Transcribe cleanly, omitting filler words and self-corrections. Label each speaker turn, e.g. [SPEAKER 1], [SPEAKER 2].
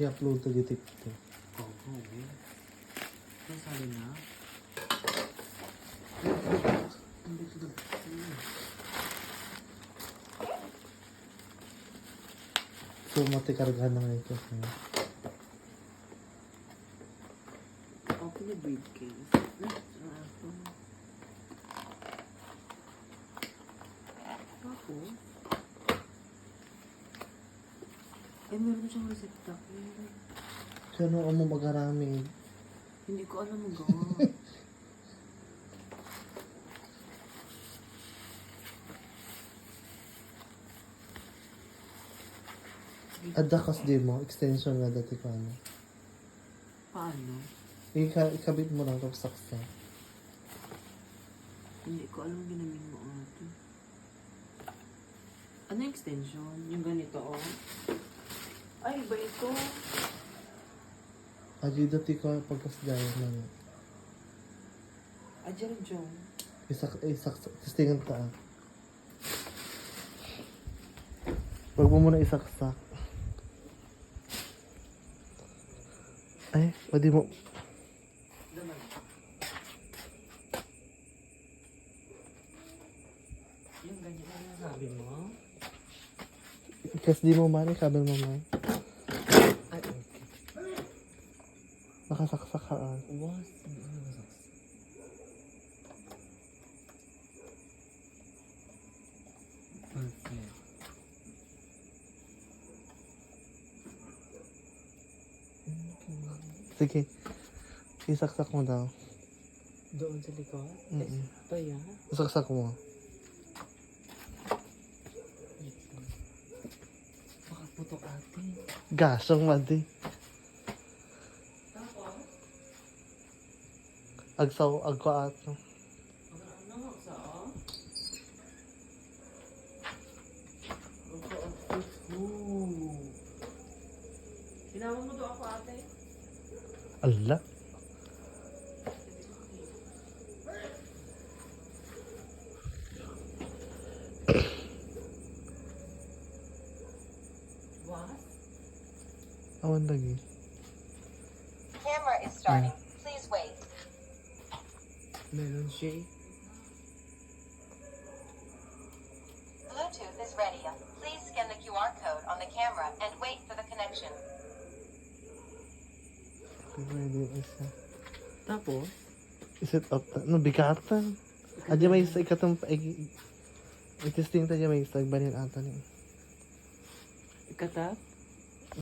[SPEAKER 1] i-upload to the TikTok.
[SPEAKER 2] Oo. Nasali na? Hindi ko
[SPEAKER 1] So, matikargahan na ngayon kasi.
[SPEAKER 2] Okay na briefcase. Ako? Ay, meron siyang resepta.
[SPEAKER 1] Siya ano mo mag-arami.
[SPEAKER 2] Hindi ko alam magawa.
[SPEAKER 1] Adakas di mo, extension nga dati ko ano.
[SPEAKER 2] Paano?
[SPEAKER 1] Ikabit mo lang tapos saksa.
[SPEAKER 2] Hindi ko alam ginamin mo ate. Ano yung extension? Yung ganito, oh. Ay, iba ito.
[SPEAKER 1] Adi dati ko pagkasdaya na nga.
[SPEAKER 2] Adyan, Jong.
[SPEAKER 1] Isaksa. Testingan ta. Wag mo muna isaksak. Ay, pwede mo.
[SPEAKER 2] Naman. Yung ganyan na yung sabi mo?
[SPEAKER 1] Kasi di mo man, ikabel mo man.
[SPEAKER 2] Ay, okay.
[SPEAKER 1] Nakasaksak ka.
[SPEAKER 2] Was? Perfect.
[SPEAKER 1] Sige. Isaksak mo daw.
[SPEAKER 2] Doon sa likod?
[SPEAKER 1] Mm-mm.
[SPEAKER 2] Pa yan?
[SPEAKER 1] Isaksak mo.
[SPEAKER 2] Baka putok ate.
[SPEAKER 1] Gasong madi. Agsaw, agwa ato.
[SPEAKER 2] Ano sa? Sinama mo doon ako ate?
[SPEAKER 1] Allah.
[SPEAKER 2] What?
[SPEAKER 1] Awan lagi.
[SPEAKER 3] Camera is starting. Please wait.
[SPEAKER 2] Meron siya eh.
[SPEAKER 3] Bluetooth is ready. Please scan the QR code on the camera and wait for the connection.
[SPEAKER 1] Pwede yung isa.
[SPEAKER 2] Tapos?
[SPEAKER 1] Iset up na. No, bigatan. Adya may isa ikatong i-testing ta dya may isa. Igbanin ata niya.
[SPEAKER 2] Ikatat?